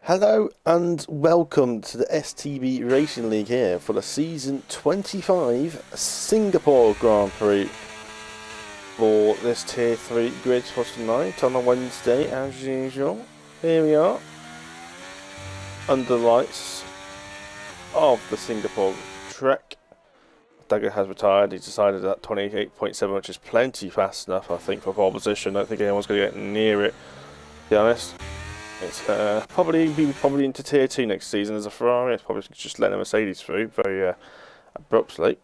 Hello and welcome to the STB Racing League here for the Season 25 Singapore Grand Prix for this Tier 3 grid for tonight on a Wednesday as usual. Here we are under the lights of the Singapore track. Dagger has retired. He's decided that 28.7, which is plenty fast enough I think for pole position. I don't think anyone's going to get near it, to be honest. It's probably into Tier 2 next season as a Ferrari. It's probably just letting a Mercedes through very abruptly.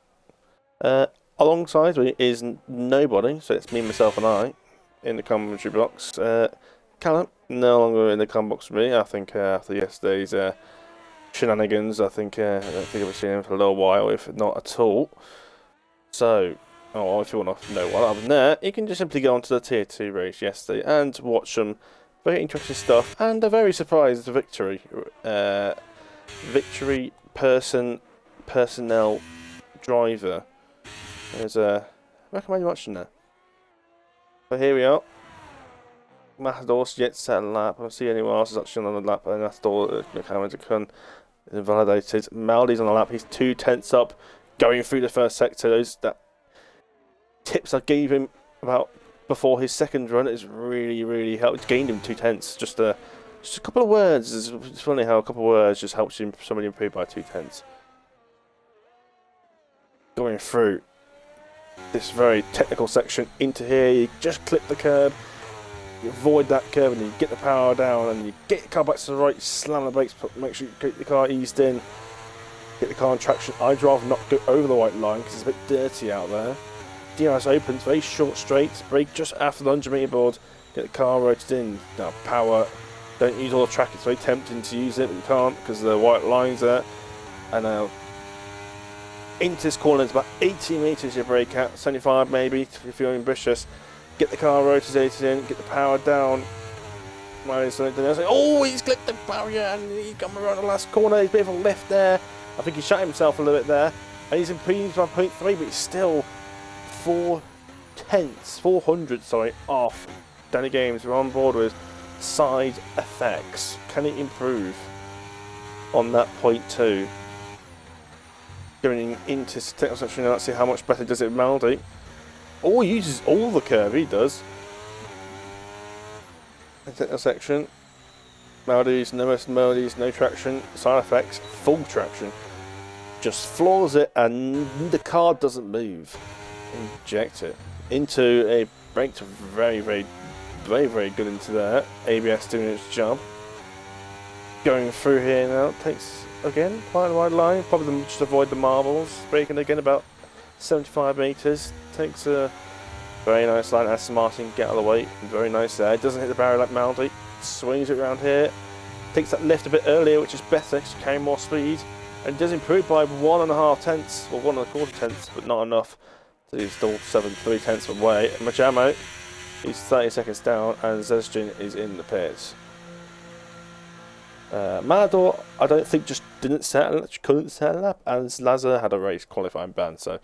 Alongside me is nobody, so it's me, myself and I in the commentary box. Callum, no longer in the comment box with me. I think after yesterday's shenanigans, I don't think I've seen him for a little while, if not at all. So, if you want to know what happened there, you can just simply go onto the Tier 2 race yesterday and watch some very interesting stuff, and a very surprised victory. Personnel driver. There's a. Where am I watching that? But here we are. Matador's yet to set a lap. I don't see anyone else is actually on the lap. And Matador, Hamilton, invalidated. Maldi's on the lap. He's 2 tenths up, going through the first sector. Those tips I gave him about before his second run is really helped. Gained him 2 tenths. Just a couple of words. It's funny how a couple of words just helps somebody improve by 2 tenths. Going through this very technical section into here, you just clip the curb, you avoid that curb, and you get the power down, and you get your car back to the right, slam the brakes, make sure you get the car eased in, get the car on traction. I'd rather not go over the white line because it's a bit dirty out there. DRS opens, very short straights, brake just after the 100 metre board, get the car rotated in. Now power, don't use all the track, it's very tempting to use it, but you can't because the white line's there. And now into this corner, it's about 80 metres you brake out, 75 maybe if you're ambitious. Get the car rotated in, get the power down. Oh, he's clipped the barrier and he's come around the last corner, there's a bit of a lift there. I think he shot himself a little bit there. And he's improved by 0.3, but he's still 400 off. Danny Games, we're on board with side effects. Can he improve on that 0.2? Going into technical section now, let's see how much better does it with Maldi. Oh, he uses all the curve, he does. In technical section, Maldi's no traction, side effects, full traction. Just floors it and the car doesn't move. Inject it into a brake. Very good into there. ABS doing its job. Going through here now, takes again quite a wide line. Probably just avoid the marbles. Braking again about 75 metres. Takes a very nice line. Aston Martin, get out of the way. Very nice there. Doesn't hit the barrier like Maldi. Swings it around here. Takes that lift a bit earlier, which is better because you carry more speed. And does improve by 1.5 tenths, or 1.25 tenths, but not enough. So he's still 3 tenths away. Majamo, he's 30 seconds down, and Zezjin is in the pits. Matador, I don't think just couldn't settle up, as Lazar had a race qualifying ban, so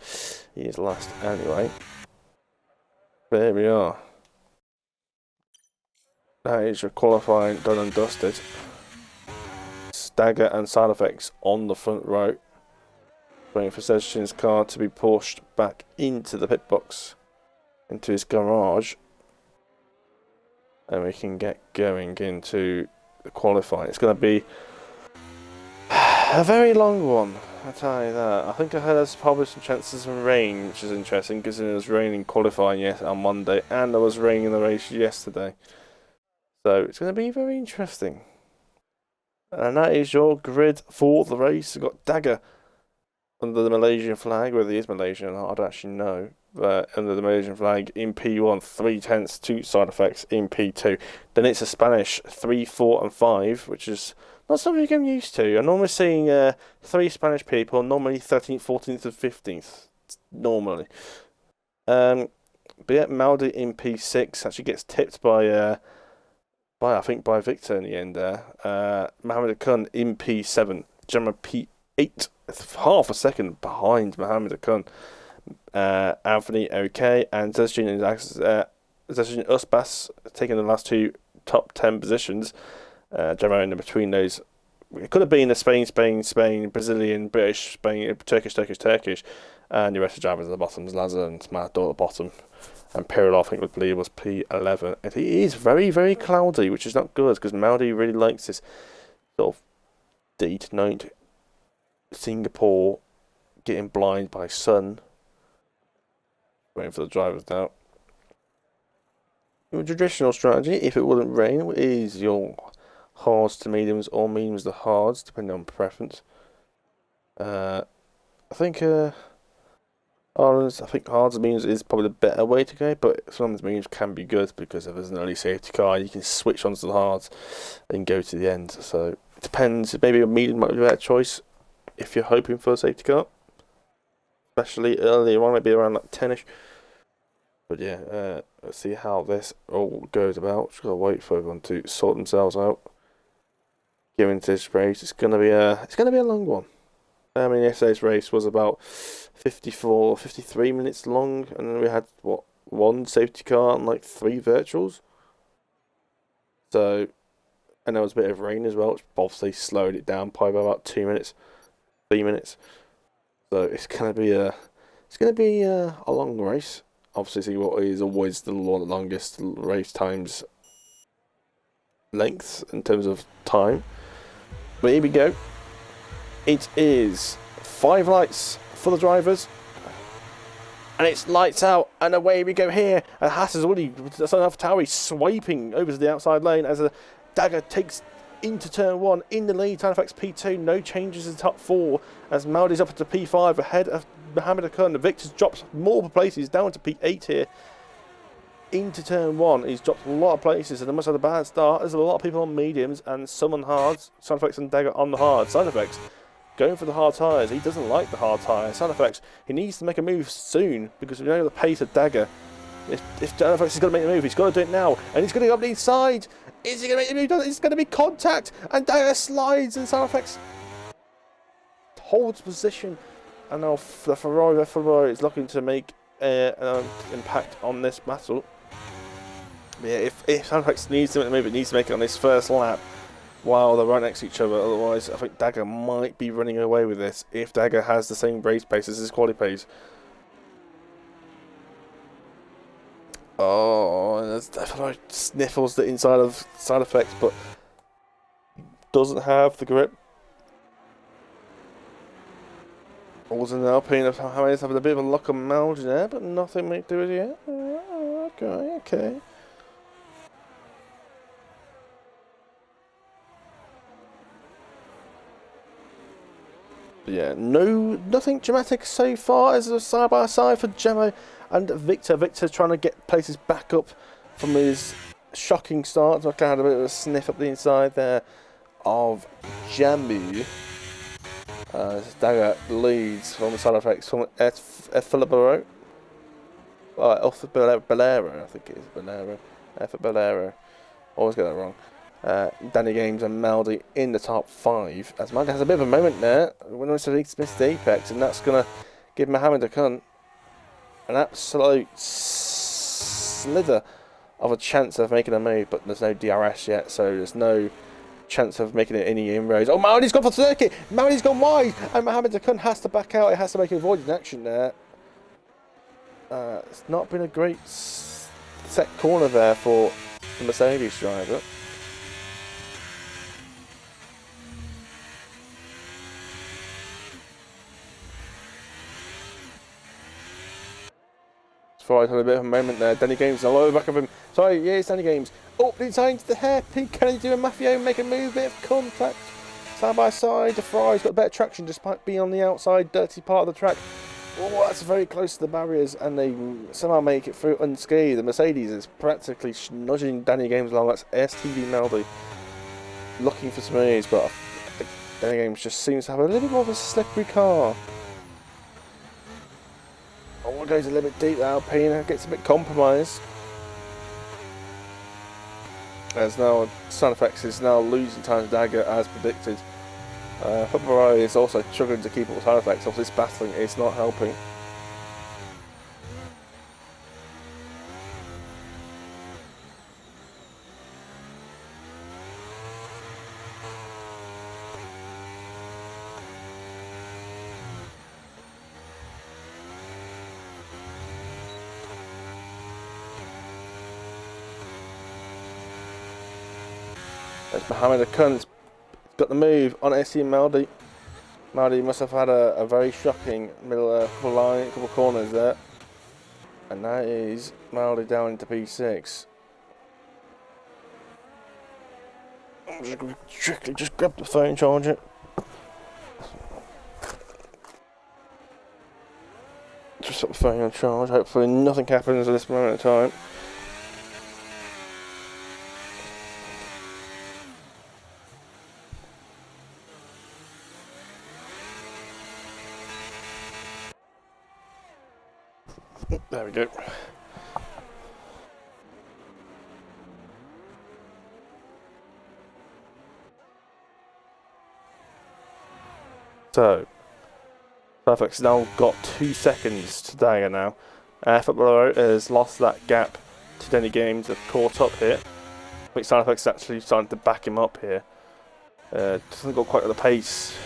he is last anyway. There we are. That is your qualifying done and dusted. Stagger and side effects on the front row. Waiting for Zezjin's car to be pushed back into the pit box, into his garage, and we can get going into the qualifying. It's going to be a very long one, I tell you that. I think I heard there's probably some chances of rain, which is interesting because it was raining qualifying on Monday, and there was rain in the race yesterday. So it's going to be very interesting. And that is your grid for the race. We've got Dagger under the Malaysian flag, whether he is Malaysian or not, I don't actually know. But under the Malaysian flag in P1, 3 tenths, 2 side effects in P2. Then it's a Spanish 3, 4, and 5, which is not something you get used to. I'm normally seeing 3 Spanish people, normally 13th, 14th, and 15th, normally. But yeah, Maldi in P6 actually gets tipped by Victor in the end there. Mohammed Akun in P7, Gemma P8. Half a second behind Mohammed Akun. Anthony OK and Zezjin Usbas taking the last 2 top 10 positions. Gemma in between those. It could have been a Spain, Brazilian, British, Spain, Turkish, and the rest of the drivers at the bottom. Lazar and Matador at the bottom. And Pirlo, I think, would believe was P11. And it is very, very cloudy, which is not good because Maldi really likes this sort of day to night Singapore getting blind by sun. Waiting for the drivers now. Your traditional strategy, if it wouldn't rain, is your hards to mediums or mediums to hards, depending on preference. I think hards and mediums is probably the better way to go, but sometimes mediums can be good because if there's an early safety car, you can switch onto the hards and go to the end. So it depends. Maybe a medium might be a better choice if you're hoping for a safety car, especially earlier on, maybe around like 10ish. But yeah, let's see how this all goes about. Just gotta wait for everyone to sort themselves out. Going into this race, it's gonna be a long one. I mean, yesterday's race was about 53 minutes long, and then we had what, one safety car and like 3 virtuals. So, and there was a bit of rain as well, which obviously slowed it down by about 2 minutes, 3 minutes. So it's gonna be a long race. Obviously, see what is always the longest race times lengths in terms of time. But here we go. It is 5 lights for the drivers. And it's lights out, and away we go here. And Haas is already, Tauri swiping over to the outside lane as a Dagger takes into turn 1 in the lead. Tanafex P2, no changes in the top 4 as Maldi's up to P5 ahead of Mohammed Akun. Victor's drops multiple places down to P8 here. Into turn 1, he's dropped a lot of places and they must have had a bad start. There's a lot of people on mediums and some on hards. Tanafex and Dagger on the hard. Tanafex going for the hard tyres. He doesn't like the hard tyres. Tanafex, he needs to make a move soon because we know the pace of Dagger. If Tanafex is going to make the move, he's got to do it now. And he's going to go up the inside. Is he going to make the move? It's going to be contact. And Dagger slides and Tanafex holds position. And now the Ferrari is looking to make an impact on this battle. Yeah, if Tanafex needs to make the move, it needs to make it on his first lap while they're right next to each other. Otherwise, I think Dagger might be running away with this if Dagger has the same race pace as his quali pace. Oh, and there's definitely sniffles the inside of side effects, but doesn't have the grip. Also an Alpine of how he's having a bit of a luck on Malge there, but nothing may do it yet. Okay. But yeah, nothing dramatic so far as a side by side for Gemma and Victor. Victor's trying to get places back up from his shocking start. So I had a bit of a sniff up the inside there of Jambu. Dagger leads from the side effects from Efilibero. Bolero, I think it is. Bolero. Bolero. Always get that wrong. Danny Games and Maldi in the top 5. As Maldi has a bit of a moment there. When he missed the apex, and that's going to give Mohammed Akun an absolute slither of a chance of making a move, but there's no DRS yet, so there's no chance of making it any inroads. Oh, Maldi's gone for circuit! Maldi's gone wide! And Mohammed Akun has to back out. It has to make a avoiding action there. It's not been a great set corner there for the Mercedes driver. Ferrari had a bit of a moment there. Danny Games all over the back of him. Sorry, yeah, it's Danny Games. Up the inside to the hairpin. Can he do a Mafia and make a move? Bit of contact. Side by side. The Ferrari's got better traction despite being on the outside, dirty part of the track. Oh, that's very close to the barriers, and they somehow make it through unscathed. The Mercedes is practically nudging Danny Games along. That's STB Maldi looking for some moves, but Danny Games just seems to have a little bit more of a slippery car. Oh, goes a little bit deep. Alpine gets a bit compromised. As now Sunflex is now losing time to Dagger as predicted. Ferrari is also struggling to keep up with Sunflex. Obviously, this battling is not helping. It's Mohammed Akun. Got the move on SC Maldi. Maldi must have had a very shocking middle couple corners there. And that is Maldi down into P6. I'm just going to strictly just grab the phone charger. Just put the phone on charge. Hopefully nothing happens at this moment of time. There we go. So, Perfect's now got 2 seconds to dagger now. Footballer has lost that gap to Denny Games, have caught up here. I think Side Effects actually starting to back him up here. Doesn't go quite at the pace.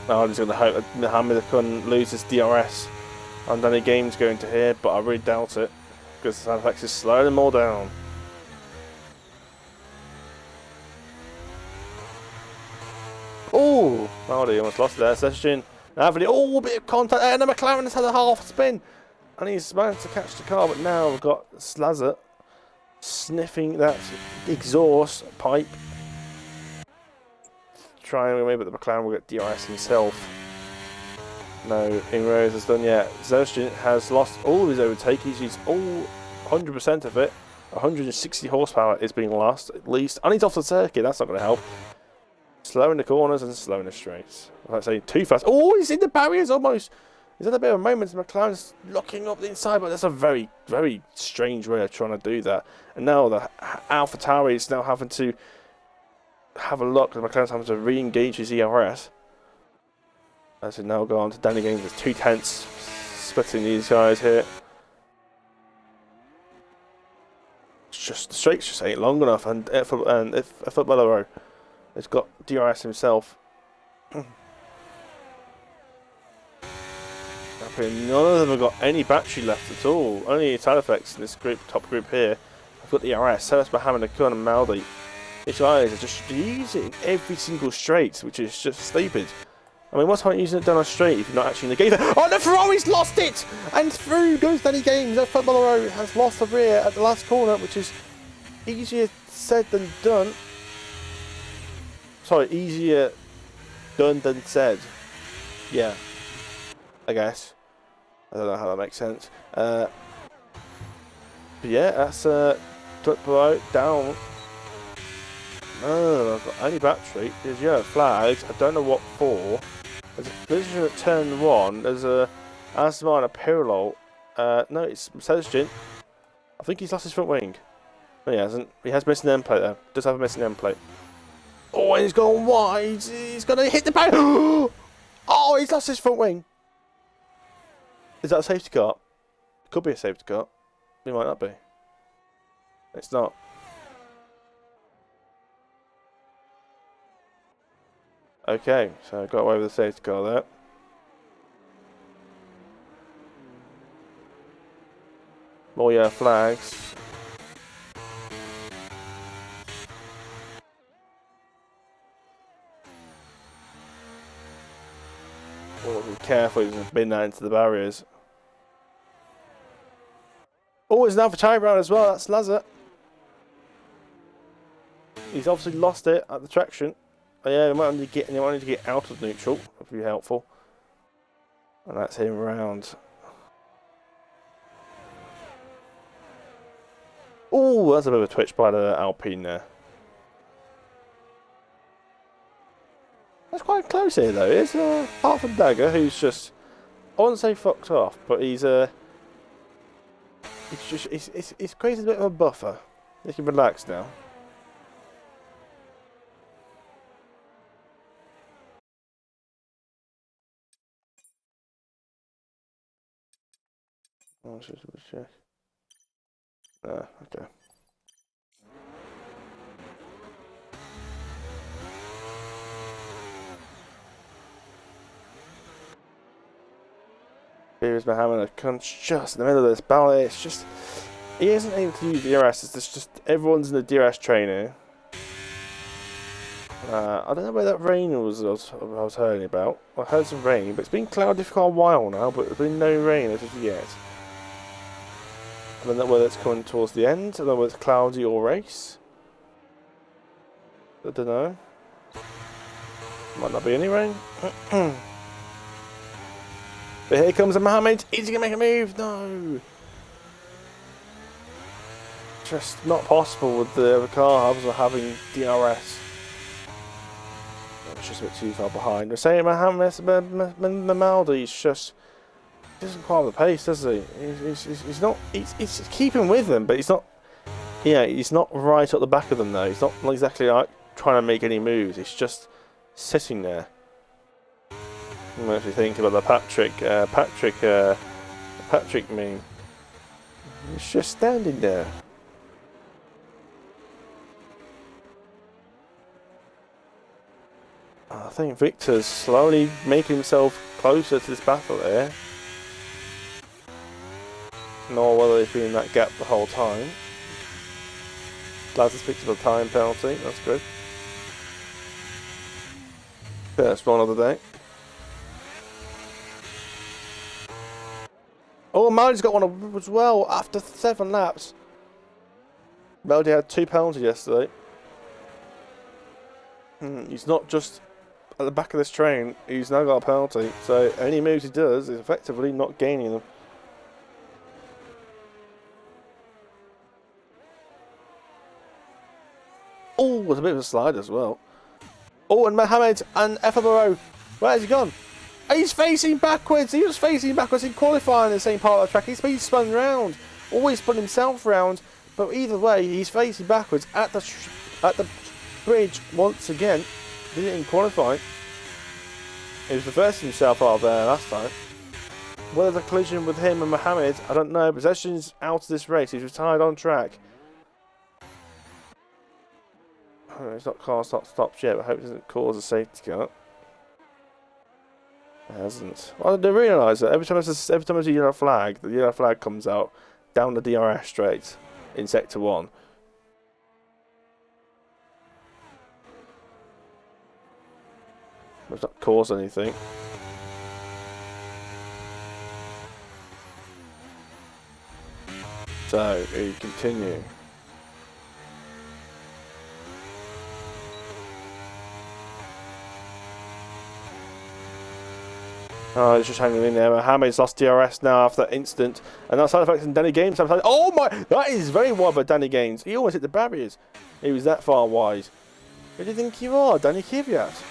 Now I'm just going to hope that Mohammed Akun loses DRS and Denny Games going to here, but I really doubt it because Side Effects is slowing them all down. Oh, Maldi almost lost there. Session. Anthony, oh, a bit of contact there. And the McLaren has had a half spin. And he's managed to catch the car, but now we've got Slazzer sniffing that exhaust pipe. Trying away, but the McLaren will get DRS himself. No inroads is done yet. Zerstian has lost all of his overtake. He's used all 100% of it. 160 horsepower is being lost, at least. And he's off the circuit. That's not going to help. Slow in the corners and slow in the straights. I'd say too fast. Oh, he's in the barriers almost. He's had a bit of a moment. McLaren's locking up the inside, but that's a very, very strange way of trying to do that. And now the AlphaTauri is now having to have a look, and McLaren's having to re-engage his ERS. As it now go on to Danny Gaines. There's 2 tenths splitting these guys here. It's just the straights just ain't long enough, and if a footballer has got DRS himself. None of them have got any battery left at all. Only Side Effects in this group, top group here, have got the DRS. So that's Mohammed Akun and Maldi. These guys are just using every single straight, which is just stupid. I mean, what's the point using it down a straight if you're not actually in the gate? Oh, the Ferrari's lost it! And through goes Danny Games. That footballer has lost the rear at the last corner, which is easier said than done. Sorry, easier done than said. Yeah, I guess. I don't know how that makes sense. But yeah, that's below down. No, I've got only battery. There's yellow flags. I don't know what for. There's a collision at turn 1. There's a Asma and a parallel. No, it's Mercedes. I think he's lost his front wing. No, he hasn't. He has missing end plate though. Does have a missing end plate. Oh, and he's gone wide. He's going to hit the barrier. Oh, he's lost his front wing. Is that a safety car? It could be a safety car. It might not be. It's not. Okay, so I got away with the safety car there. More yellow flags. Oh, be careful, he's going to bin that into the barriers. Oh, it's an AlphaTauri round as well, that's Lazar. He's obviously lost it at the traction. Oh, yeah, he might need to get out of neutral, that would be helpful. And that's him round. Oh, that's a bit of a twitch by the Alpine there. That's quite close here though. It's Half and Dagger who's just, I wouldn't say fucked off, but he's it's created a bit of a buffer. He can relax now. Oh, let's just check. Okay. Here's Mohammed Akun just in the middle of this ballet. It's just He isn't able to use DRS. It's just everyone's in the DRS trainer. I don't know where that rain was I was hearing about. I heard some rain, but it's been cloudy for quite a while now, but there's been no rain as of yet. I don't know whether it's coming towards the end. I don't know whether it's cloudy or race. I don't know. Might not be any rain. But here comes a Mohammed. Is he going to make a move? No. Just not possible with the car hubs or having DRS. It's just a bit too far behind. We're saying Mamaldi's just doesn't quite have the pace, does he? He's not. He's keeping with them, but he's not. Yeah, he's not right at the back of them though. He's not exactly like trying to make any moves. He's just sitting there. I'm actually thinking about the Patrick meme. He's just standing there. I think Victor's slowly making himself closer to this battle there. Nor whether he's been in that gap the whole time. Glad to speak to the time penalty, that's good. First one of the day. Oh, Meldy's got one as well after 7 laps. Meldy had 2 penalties yesterday. He's not just at the back of this train, he's now got a penalty, so any moves he does is effectively not gaining them. Oh, there's a bit of a slide as well. Oh, and Mohammed and Efabaro, where has he gone? He's facing backwards. He was facing backwards in qualifying the same part of the track. He's been spun round, always spun himself round, but either way, he's facing backwards at the bridge once again. He didn't qualify. He was reversing himself out of there last time. Whether the collision with him and Mohammed, I don't know. Possession's out of this race. He's retired on track. It's not car stopped yet, but I hope it doesn't cause a safety car. It hasn't. Well, they realise that every time there's a yellow flag, the yellow flag comes out down the DRS straight in sector 1. It's not caused anything. So we continue. Oh, he's just hanging in there. Mohammed's lost DRS now after that instant. And that's side effects in Danny Gaines. Oh my! That is very wide by Danny Gaines. He almost hit the barriers. He was that far wide. Who do you think you are, Danny Kvyat?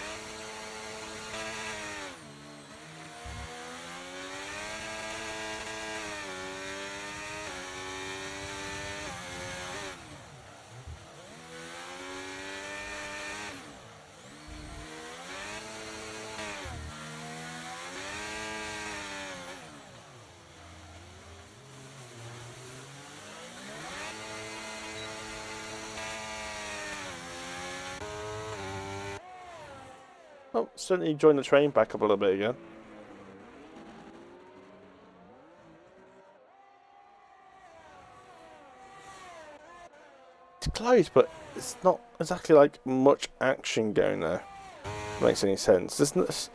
Oh, certainly joined the train back up a little bit again. It's close, but it's not exactly like much action going there. Makes any sense. This is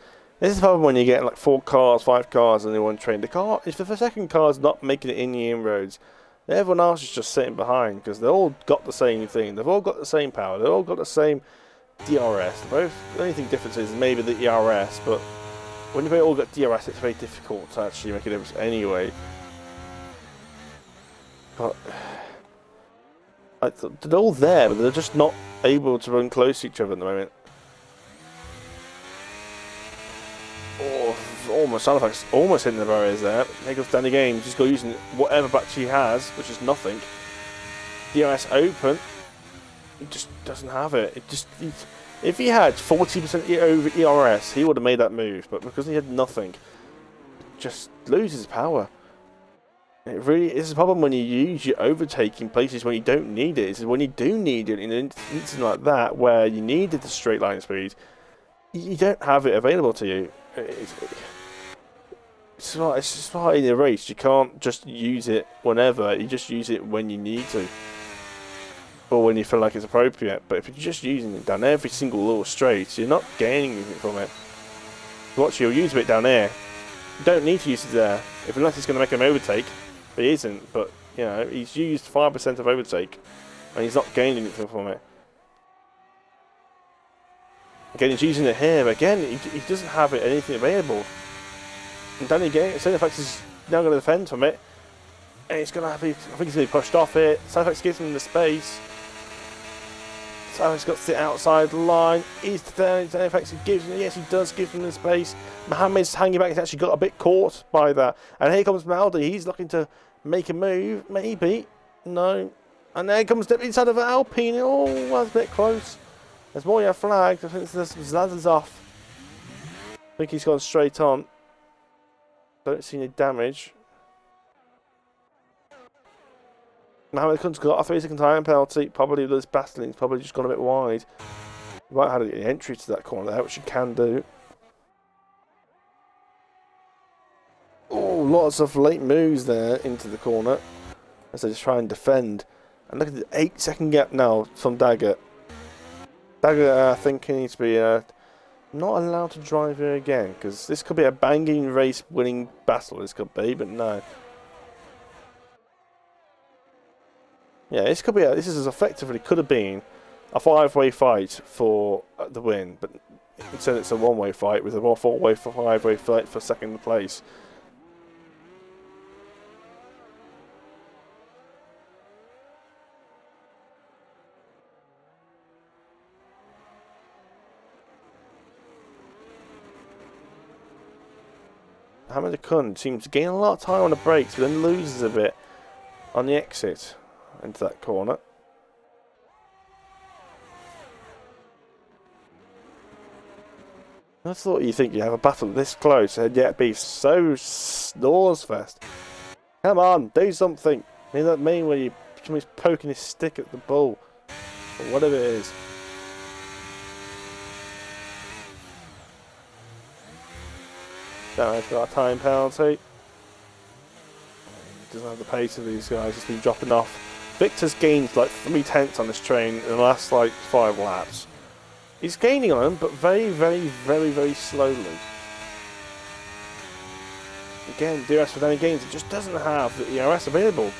the problem when you get like 4 cars, 5 cars in one train. The car, if the second car is not making it in the inroads, everyone else is just sitting behind because they've all got the same thing. They've all got the same power. They've all got the same DRS. The only thing difference is maybe the ERS, but when you've all got DRS, it's very difficult to actually make a difference anyway. But they're all there, but they're just not able to run close to each other at the moment. Oh, almost sounds like almost hitting the barriers there. Here goes Danny Gaines. Just go using whatever battery he has, which is nothing. DRS open. He just doesn't have it. If he had 40% over ERS, he would have made that move. But because he had nothing, it just loses power. It really is a problem when you use your overtaking places when you don't need it. It's when you do need it in an instance like that where you needed the straight line speed, you don't have it available to you. It's it's just like in a race. You can't just use it whenever. You just use it when you need to, or when you feel like it's appropriate. But if you're just using it down every single little straight, you're not gaining anything from it. Watch, you'll use a bit down here. You don't need to use it there, unless it's going to make him overtake. But he isn't. But you know, he's used 5% of overtake, and he's not gaining anything from it. Again, he's using it here, but again, he doesn't have anything available. And then again, Sonafax is now going to defend from it. And it's going to have to, I think he's going to be pushed off it. Sonafax gives him the space. Sonafax got to sit outside the line. Is there Sonafax gives him, yes, he does give him the space. Mohammed's hanging back, he's actually got a bit caught by that. And here comes Maldi, he's looking to make a move, maybe. No. And there comes the inside of Alpine. Oh, that's a bit close. There's more yellow flags. I think Zlaz's off. I think he's gone straight on. Don't see any damage. Mohamed Khan's got a 3-second time penalty. Probably this Bastling's probably just gone a bit wide. You might have had an entry to that corner there, which you can do. Oh, lots of late moves there into the corner as they just try and defend. And look at the 8-second gap now from Daggett. Daggett, I think he needs to be not allowed to drive here again, because this could be a banging race-winning battle. This could be, but no. Yeah, this could be. This is as effectively could have been a 5-way fight for the win, but instead it's a 1-way fight with a 4-way, 5-way fight for second place. Mohamed Khan seems to gain a lot of time on the brakes, but then loses a bit on the exit into that corner. I thought you'd think you'd have a battle this close, and yet be so snores fest. Come on, do something. You know what I mean, when somebody's poking his stick at the ball, or whatever it is. Now he's got a time penalty. Doesn't have the pace of these guys. He's been dropping off. Victor's gained like 3/10 on this train in the last like 5 laps. He's gaining on them, but very, very, very, very slowly. Again, DRS with any gains, it just doesn't have the ERS available.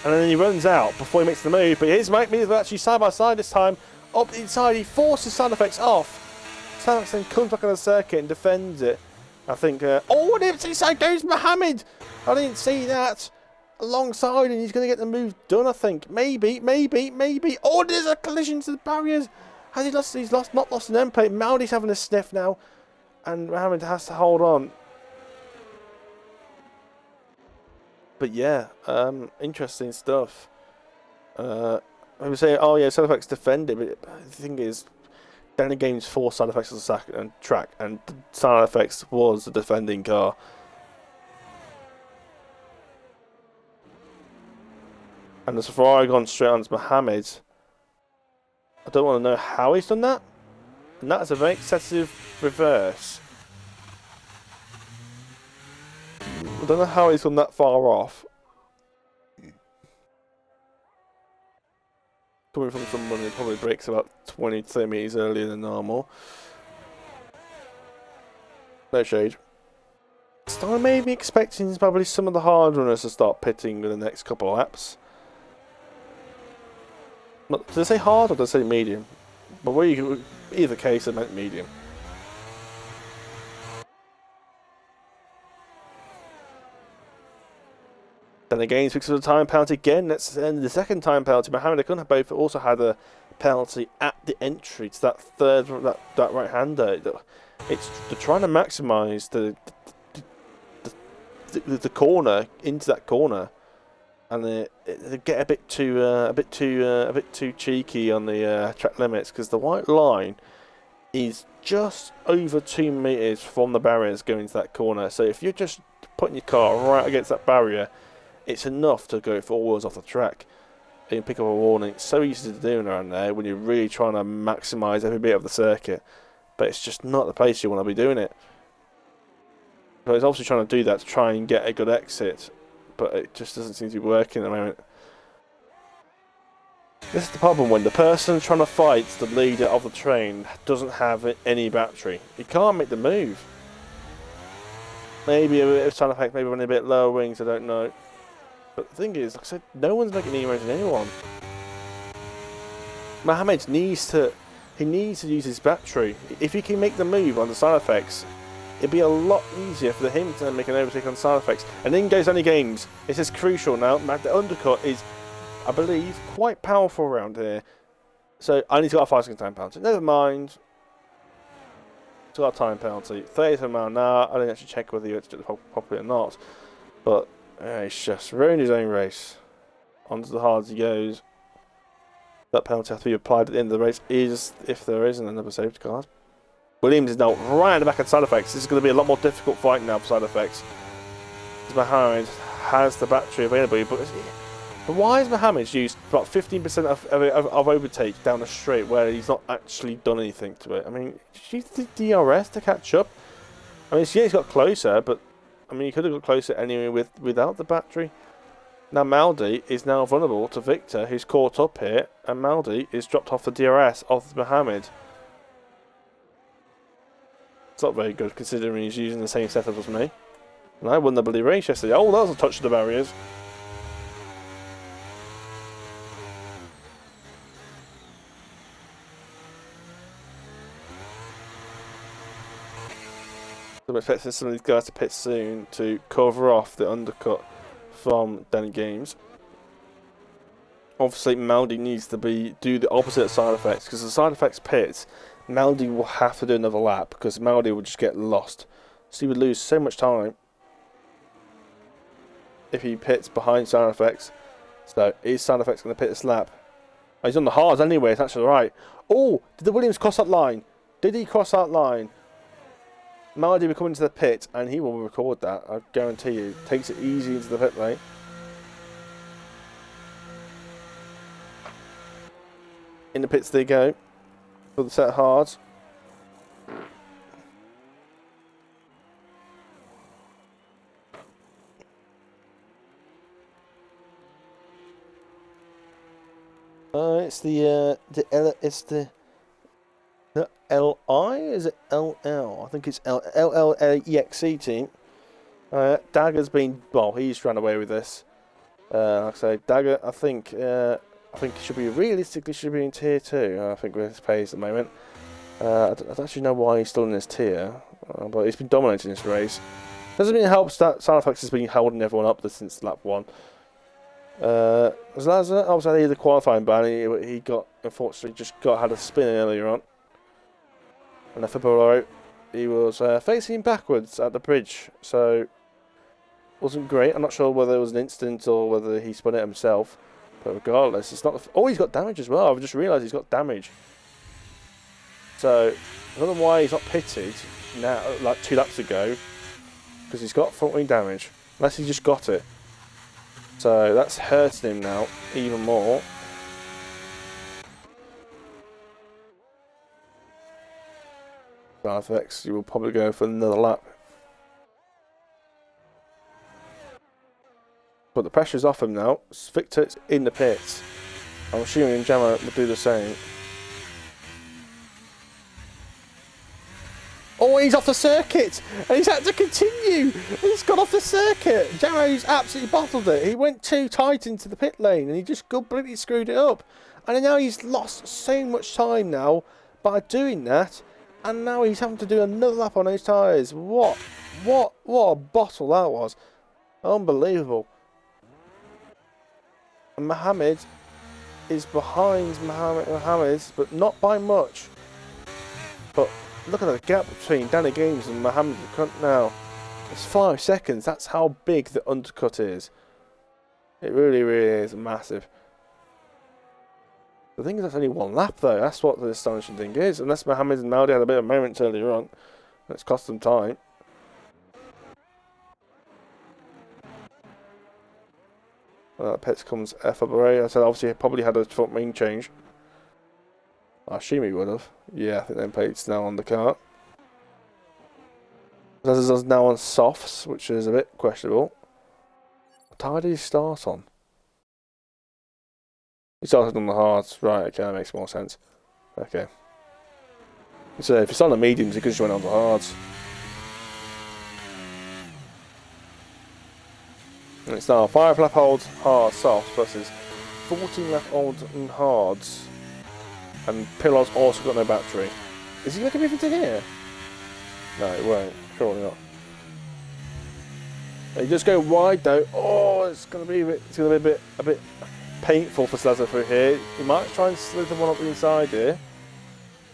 And then he runs out before he makes the move. But his mate is actually side by side this time. Up inside, he forces Sonafax off. Sonafax then comes back on the circuit and defends it. I think, oh, and inside goes Mohamed. I didn't see that. Alongside, and he's going to get the move done, I think. Maybe. Oh, there's a collision to the barriers. Has he lost? He's not lost an end plate. Maldi's having a sniff now. And Mohamed has to hold on. But yeah, interesting stuff. I was saying, oh yeah, Sonafax defended, but the thing is, Danny Games forced Sonafax on the track, and Sonafax was the defending car. And as Ferrari gone straight on to Mohamed, I don't want to know how he's done that. And that is a very excessive reverse. I don't know how he's gone that far off. Coming from someone who probably brakes about 20 to 30 metres earlier than normal. No shade. So I may be expecting probably some of the hard runners to start pitting in the next couple of laps. Did I say hard or did I say medium? But either case, I meant medium. Then again, because of the time penalty again, that's the second time penalty. Mohamed Khan both also had a penalty at the entry to that third, that right-hander. They're trying to maximise the corner into that corner, and they get a bit too cheeky on the track limits, because the white line is just over 2 metres from the barriers going to that corner. So if you're just putting your car right against that barrier, it's enough to go 4 wheels off the track. You can pick up a warning. It's so easy to do around there when you're really trying to maximise every bit of the circuit. But it's just not the place you want to be doing it. So he's obviously trying to do that to try and get a good exit, but it just doesn't seem to be working at the moment. This is the problem when the person trying to fight the leader of the train doesn't have any battery. He can't make the move. Maybe a bit of sound effect, maybe running a bit lower wings, I don't know. But the thing is, like I said, no one's making any moves in anyone. Mohammed needs to use his battery. If he can make the move on the side effects, it'd be a lot easier for him to make an overtake on side effects. And in goes only games. This is crucial now. The undercut is, I believe, quite powerful around here. So I need to get a 5-second time penalty. Never mind. Still got a time penalty. 37 mile an hour. I didn't actually check whether you had to do it properly or not. But he's just ruined his own race. Onto the hard as he goes. That penalty has to be applied at the end of the race is if there isn't another safety car. Williams is now right at the back of side effects. This is going to be a lot more difficult fight now for side effects. Mohammed has the battery available, but why has Mohammed used about 15% of overtake down the straight where he's not actually done anything to it? I mean, use the DRS to catch up. I mean, yeah, he's got closer, but I mean, he could have got closer anyway without the battery. Now Maldi is now vulnerable to Victor, who's caught up here, and Maldi is dropped off the DRS of Mohammed. It's not very good considering he's using the same setup as me. And I won the bloody race yesterday. Oh, that was a touch of the barriers. So I'm expecting some of these guys to pit soon to cover off the undercut from Danny Games. Obviously, Maldi needs to do the opposite of side effects, because the side effects pits, Maldi will have to do another lap because Maldi will just get lost. So he would lose so much time if he pits behind side effects. So is side effects going to pit this lap? Oh, he's on the hards anyway, it's actually right. Oh, did the Williams cross that line? Did he cross that line? Maldi will come into the pit and he will record that, I guarantee you. Takes it easy into the pit lane. In the pits they go for the set hards. It's the LI, is it LL? I think it's LLEXE team. Dagger's been, well, he's run away with this. Like I say, Dagger, I think should be realistically should be in tier 2. I think with his pace at the moment. I don't actually know why he's still in this tier, but he's been dominating this race. Doesn't mean it helps that Sound Effects has been holding everyone up since lap 1. Zlaza obviously had the qualifying ban. He got, unfortunately, had a spin earlier on. And for Barrow, he was facing backwards at the bridge, so wasn't great. I'm not sure whether it was an incident or whether he spun it himself. But regardless, it's not. Oh, he's got damage as well. I've just realised he's got damage. So I don't know why he's not pitted now, like 2 laps ago, because he's got front wing damage. Unless he just got it. So that's hurting him now even more. Effects, you will probably go for another lap. But the pressure's off him now. Victor's in the pits. I'm assuming Jammer will do the same. Oh, he's off the circuit! And he's had to continue! He's got off the circuit! Jammer's absolutely bottled it. He went too tight into the pit lane and he just completely screwed it up. And now he's lost so much time now by doing that. And now he's having to do another lap on those tyres. What a bottle that was. Unbelievable. And Mohammed is behind Mohammed, but not by much. But look at the gap between Danny Games and Mohammed now. It's 5 seconds. That's how big the undercut is. It really, really is massive. The thing is, that's only 1 lap though. That's what the astonishing thing is. Unless Mohammed and Maldi had a bit of a moment earlier on, it's cost them time. Pits comes F-Barre. I said obviously he probably had a front wing change. I assume he would have. Yeah, I think them plates now on the car. This is now on softs, which is a bit questionable. What tire did he start on? He started on the hards. Right, okay, that makes more sense. Okay. So if it's on the mediums, he could just went on the hards. And it's now 5 lap old hard soft versus 14 lap old hards. And Pillar's also got no battery. Is he going to move into here? No, it won't. Surely not. They just go wide though. Oh, it's going to be a bit painful for Slazza through here. He might try and slither one up the inside here.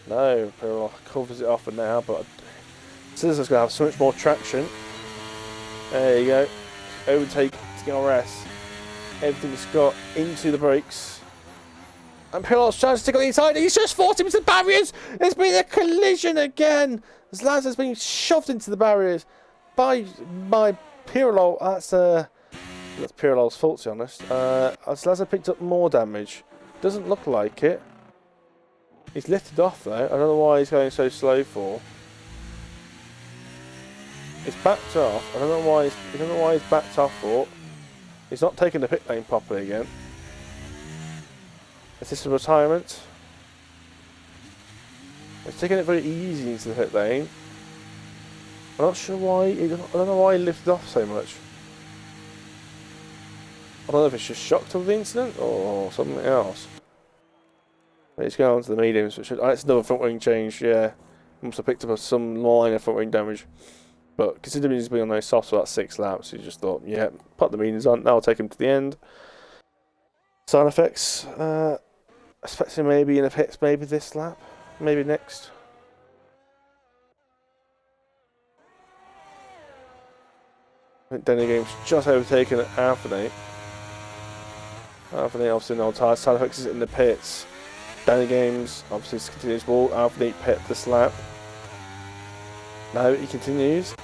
No, Pillar covers it off for now, but Slazza's going to have so much more traction. There you go. Overtake TRS. Everything's got into the brakes. And Pilot's trying to stick on the inside. He's just forced him into the barriers. There's been a collision again. Slazza's been shoved into the barriers by Pirlo. That's Pirlo's fault, to be honest. Slazza picked up more damage. Doesn't look like it. He's lifted off though. I don't know why he's going so slow for. He's backed off. I don't know why he's backed off for. He's not taking the pit lane properly again. Is this a retirement? He's taking it very easy into the pit lane. I'm not sure why. I don't know why he lifted off so much. I don't know if it's just shocked of the incident or something else. But he's going on to the mediums, which it's another front wing change. Yeah, must have picked up some minor front wing damage. But considering he's been on those softs for about 6 laps, he just thought, yeah, put the mediums on. That'll take him to the end. Side effects. Expecting maybe in the pits, maybe this lap, maybe next. I think Denny Game's just overtaken Anthony. Anthony obviously no tyres. Side effects is in the pits. Danny Games obviously continues ball. Anthony pit this lap. Now he continues.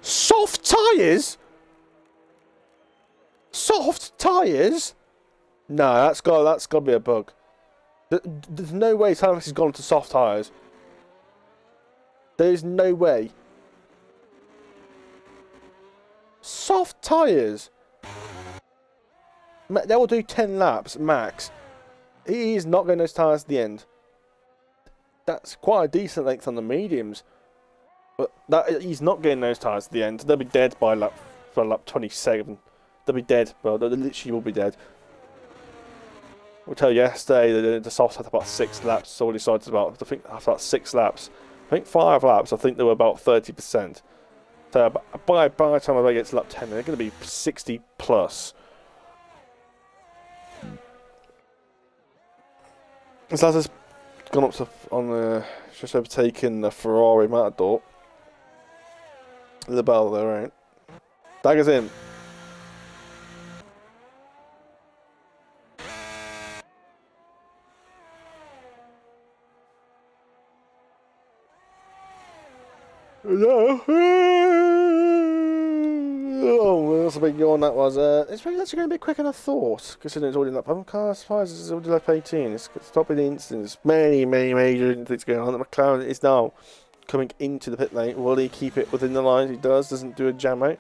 Soft tyres? Soft tyres? No, that's got to be a bug. There's no way Salix has gone to soft tyres. There's no way. Soft tyres? They will do 10 laps max. He is not going those tyres at the end. That's quite a decent length on the mediums. But he's not getting those tyres at the end. They'll be dead by lap 27. They'll be dead. Well, they literally will be dead. We'll tell you yesterday the softs had about 6 laps. So we decided about, I think after about 6 laps, I think 5 laps, I think they were about 30%. So by the time I get to lap 10, they're going to be 60 plus. Slazza's gone up to just overtaken the Ferrari Matador. The bell there, right? Dagger's in. No. Oh, that's a big yawn that was. It's really actually going to be quicker than I thought, considering it's already lap. I'm kind of surprised it's already lap 18. It's stopping the incidents. Many major incidents going on. The McLaren is now coming into the pit lane. Will he keep it within the lines? He does. Doesn't do a jam out.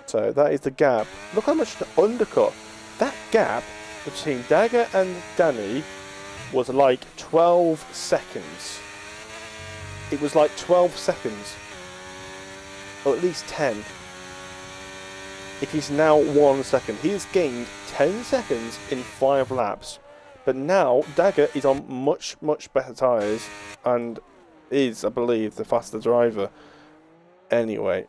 So that is the gap. Look how much the undercut. That gap between Dagger and Danny was like 12 seconds. It was like 12 seconds. Or at least 10. It is now 1 second. He has gained 10 seconds in 5 laps. But now Dagger is on much better tyres and is, I believe, the faster driver. Anyway,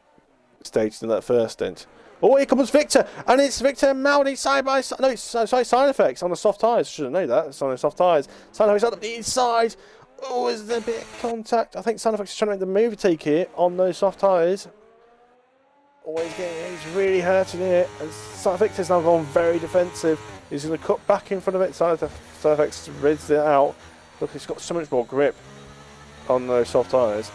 staged in that first stint. Oh, here comes Victor, and it's Victor and Maudi side by side. No, sorry, side effects on the soft tyres. Should have known that. It's on the soft tyres. Side effects on the inside. Oh, is there a bit of contact? I think side effects is trying to make the move take here on those soft tyres. Oh, he's really hurting here. And side effects has now gone very defensive. He's going to cut back in front of it. Side effects rids it out. Look, he's got so much more grip on those soft tyres.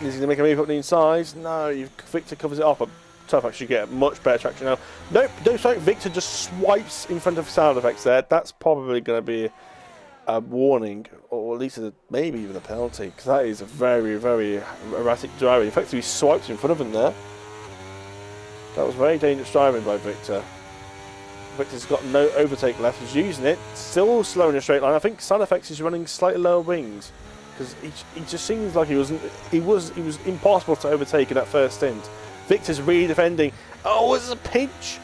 Is he going to make a move up the inside? No, Victor covers it off, but Sound should get much better traction now. Nope, don't strike. Victor just swipes in front of Sound Effects there. That's probably going to be a warning, or at least maybe even a penalty, because that is a very, very erratic driving. Effectively swiped in front of him there. That was very dangerous driving by Victor. Victor's got no overtake left. He's using it. Still slow in a straight line. I think Sound Effects is running slightly lower wings, because he just seems like he was impossible to overtake in that first stint. Victor's really defending. Oh, it's a pinch!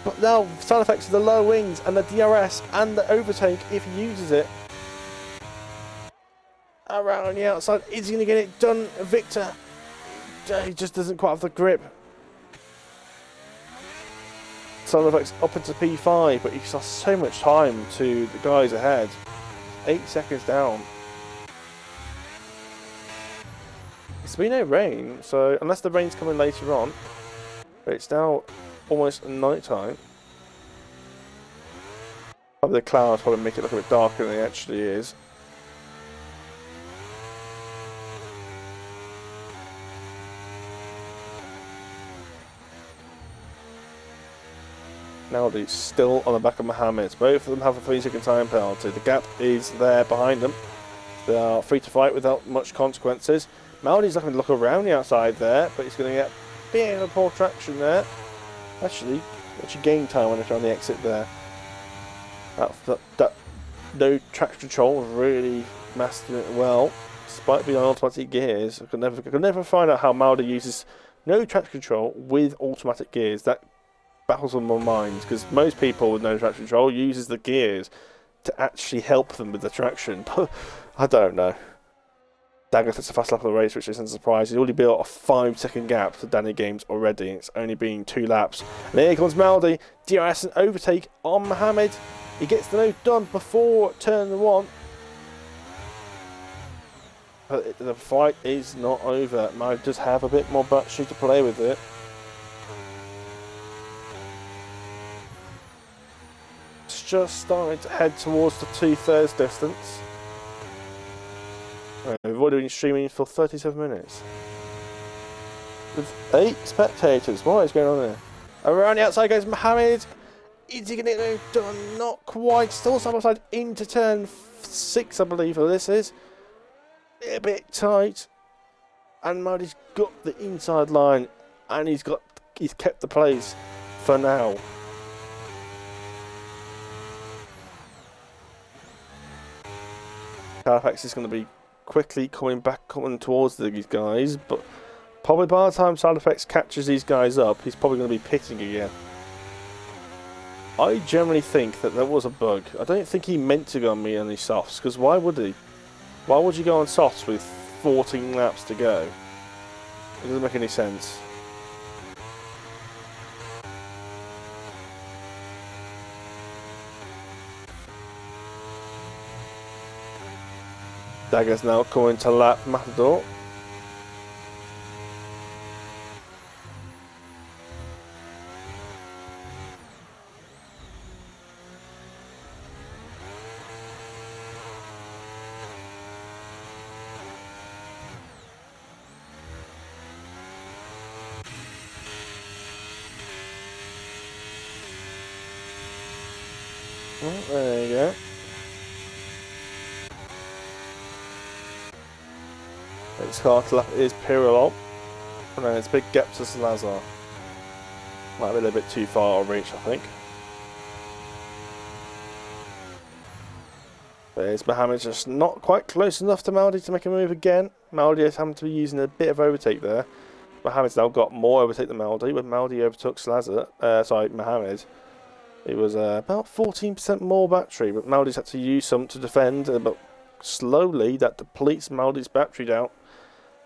But now Sound Effects are the low wings and the DRS and the overtake if he uses it. Around the outside, is he going to get it done? Victor, he just doesn't quite have the grip. Sound Effects up into P5, but he's lost so much time to the guys ahead. 8 seconds down. It's been no rain, so unless the rain's coming later on, but it's now almost night time. Probably the clouds probably make it look a bit darker than it actually is. Now he's still on the back of Mohammed. Both of them have a 3-second time penalty. The gap is there behind them. They are free to fight without much consequences. Maldi's not going to look around the outside there, but he's going to get a bit of poor traction there. Actually gain time when they're on the exit there. That no traction control really mastered it well, despite being on automatic gears. I could never find out how Maldi uses no traction control with automatic gears. That baffles on my mind, because most people with no traction control uses the gears to actually help them with the traction. But I don't know. Dagger takes a fast lap of the race, which isn't a surprise. He's already built a 5-second gap to Danny Games already. It's only been 2 laps. And here comes Maldi. DRS and overtake on Mohammed. He gets the move done before turn 1. But the fight is not over. Maldi does have a bit more battery to play with it. It's just starting to head towards the 2/3 distance. We've already been streaming for 37 minutes. With 8 spectators. What is going on there? Around the outside goes Mohammed. Is he going to get it done? Not quite. Still side by side into turn 6, I believe. This is a bit tight. And Mahdi's got the inside line. And he's kept the place for now. Halifax is going to be quickly coming towards these guys, but probably by the time Sound Effects catches these guys up, he's probably going to be pitting again. I generally think that there was a bug. I don't think he meant to go on me on these softs, because why would he? Why would you go on softs with 14 laps to go? It doesn't make any sense. Dagger's now coming to lap Matador. Oh, there you go. Next car to lap is Pirello. And then it's a big gap to Salazar. Might be a little bit too far to reach, I think. But it's Mohammed just not quite close enough to Maldi to make a move again. Maldi is having to be using a bit of overtake there. Mohammed's now got more overtake than Maldi. When Maldi overtook Mohammed, it was about 14% more battery, but Maldi's had to use some to defend, but slowly that depletes Maldi's battery down.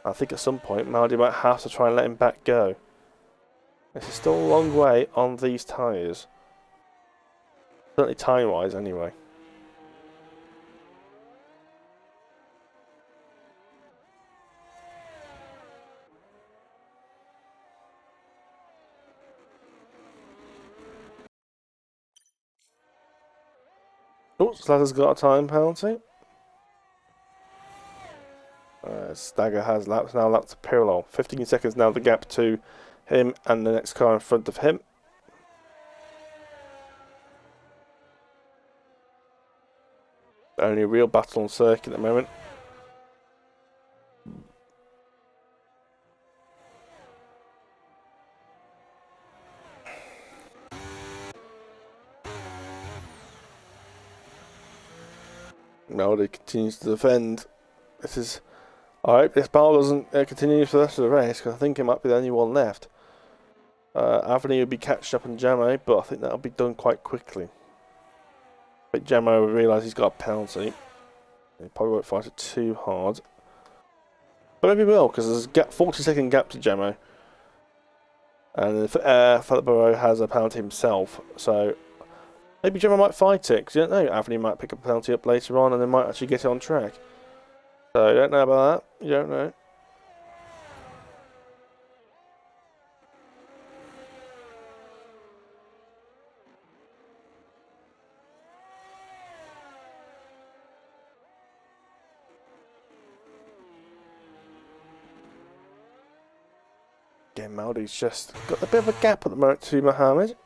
I think at some point Maldi might have to try and let him back go. This is still a long way on these tyres. Certainly time-wise anyway. Oh, Slatter's got a time penalty. as Dagger has laps now. Laps parallel. 15 seconds now. The gap to him and the next car in front of him. Only a real battle on circuit at the moment. Melody continues to defend. This is. I hope this battle doesn't continue for the rest of the race, because I think it might be the only one left. Anthony would be catched up on Jamo, but I think that'll be done quite quickly. But Jamo will realise he's got a penalty. He probably won't fight it too hard. But maybe he will, because there's a 40-second gap to Jamo. And Philip Barrow has a penalty himself, so maybe Jamo might fight it, because you don't know. Anthony might pick a penalty up later on and then might actually get it on track. So, I don't know about that. You don't know. Again, Maldi's just got a bit of a gap at the moment to Mohammed.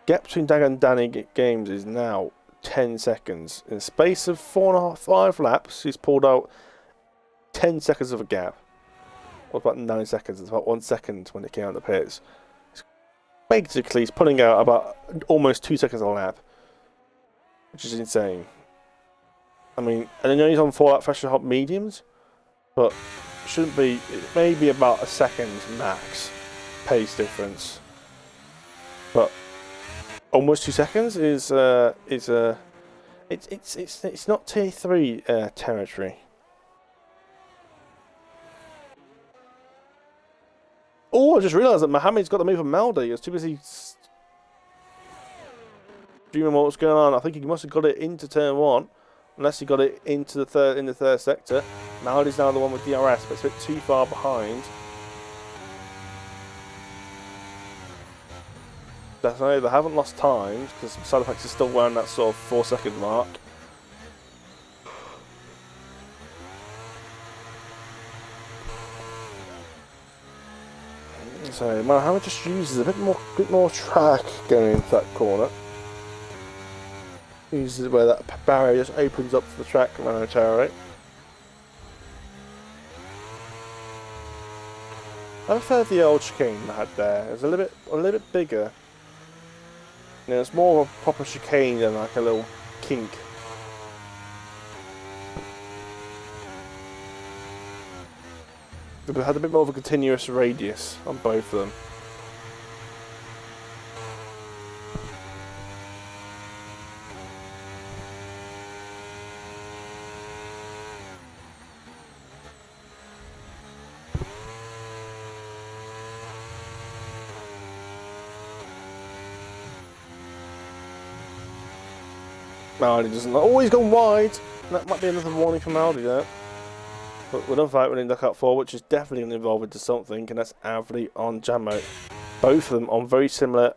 Gap between Dagger and Danny Games is now 10 seconds. In the space of 5 laps, he's pulled out 10 seconds of a gap. Or about 9 seconds. It's about 1 second when it came out of the pits. Basically, he's pulling out about almost 2 seconds a lap, which is insane. I mean, and I know he's on 4 lap fresher hot mediums, but shouldn't be. Maybe about a second max pace difference, but almost 2 seconds is it's not tier 3 territory. Oh, I just realised that Mohammed's got the move on Maldi. He was too busy dreaming what was going on. I think he must have got it into turn 1, unless he got it into the third sector. Maldi's now the one with DRS, but it's a bit too far behind. Definitely, they haven't lost time because side effects is still around that sort of 4-second mark. So Mohammed just uses a bit more track going into that corner. Uses where that barrier just opens up to the track momentarily. I prefer the old chicane I had there. It was a little bit bigger. You know, it's more of a proper chicane than like a little kink. It had a bit more of a continuous radius on both of them. Maldi doesn't. Oh, he's gone wide. That might be another warning for Maldi there. But we're not fighting in the cut 4, which is definitely going to evolve into something, and that's Anthony on Jamo. Both of them on very similar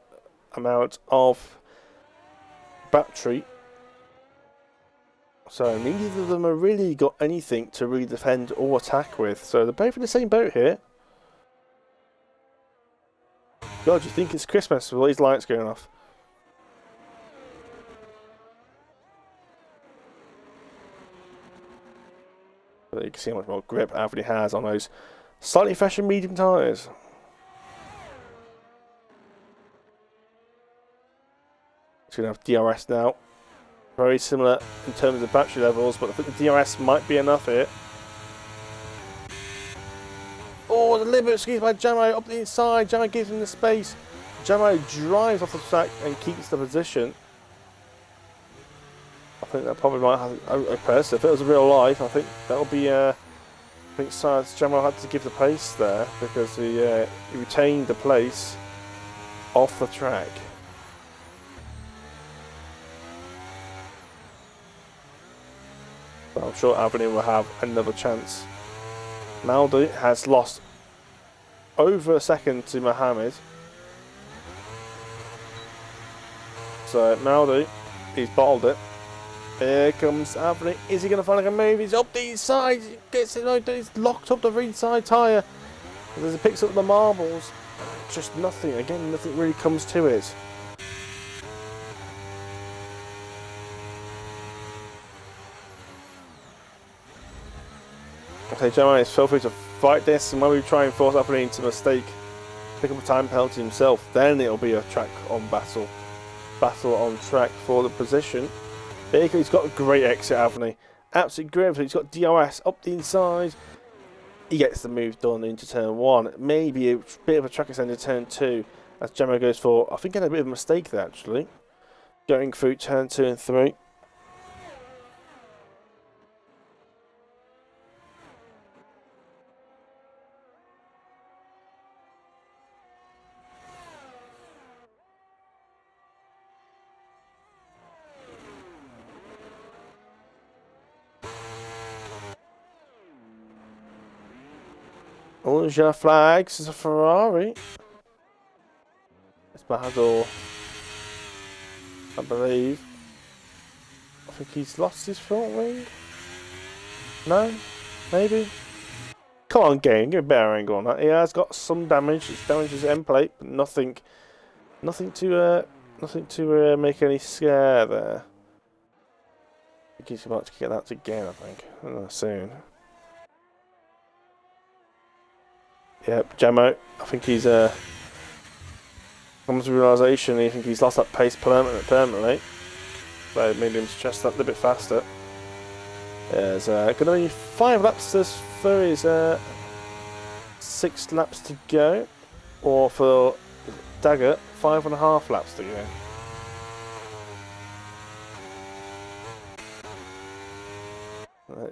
amount of battery. So neither of them have really got anything to really defend or attack with. So they're both in the same boat here. God, you think it's Christmas with all these lights going off? You can see how much more grip Anthony has on those slightly fresher medium tyres. He's going to have DRS now. Very similar in terms of battery levels, but I think the DRS might be enough here. Oh, the limit squeeze by Jamo up the inside. Jamo gives him the space. Jamo drives off the track and keeps the position. I think that probably might have a pace. If it was real life, I think that would be. I think Jamo had to give the pace there because he retained the place off the track. But I'm sure Anthony will have another chance. Maldi has lost over a second to Mohammed. So Maldi, he's bottled it. Here comes Anthony. Is he going to find like a move? He's up the inside. He gets it. He's locked up the inside tyre. As he picks up the marbles. Just nothing. Again, nothing really comes to it. Okay, gentlemen, feel free to fight this, and when we try and force Anthony into a mistake, pick up a time penalty himself, then it'll be a track on battle on track for the position. He's got a great exit, Anthony. Absolutely great. He's got DRS up the inside. He gets the move done into turn 1. Maybe a bit of a track extender turn 2. As Gemma goes for, I think he had a bit of a mistake there actually. Going through turn 2 and 3. Orange flags is a Ferrari. It's Bahadur, I believe. I think he's lost his front wing. No? Maybe? Come on, game, give a better angle on that. He has got some damage. It's damaged his end plate, but nothing to make any scare there. I think he's about to get that again, I think. Soon. Yep, Jamo, I think he's comes to realisation. I think he's lost that pace permanently. So maybe him to chest that a little bit faster. There's going to be 5 laps for his 6 laps to go, or for Dagger 5.5 laps to go.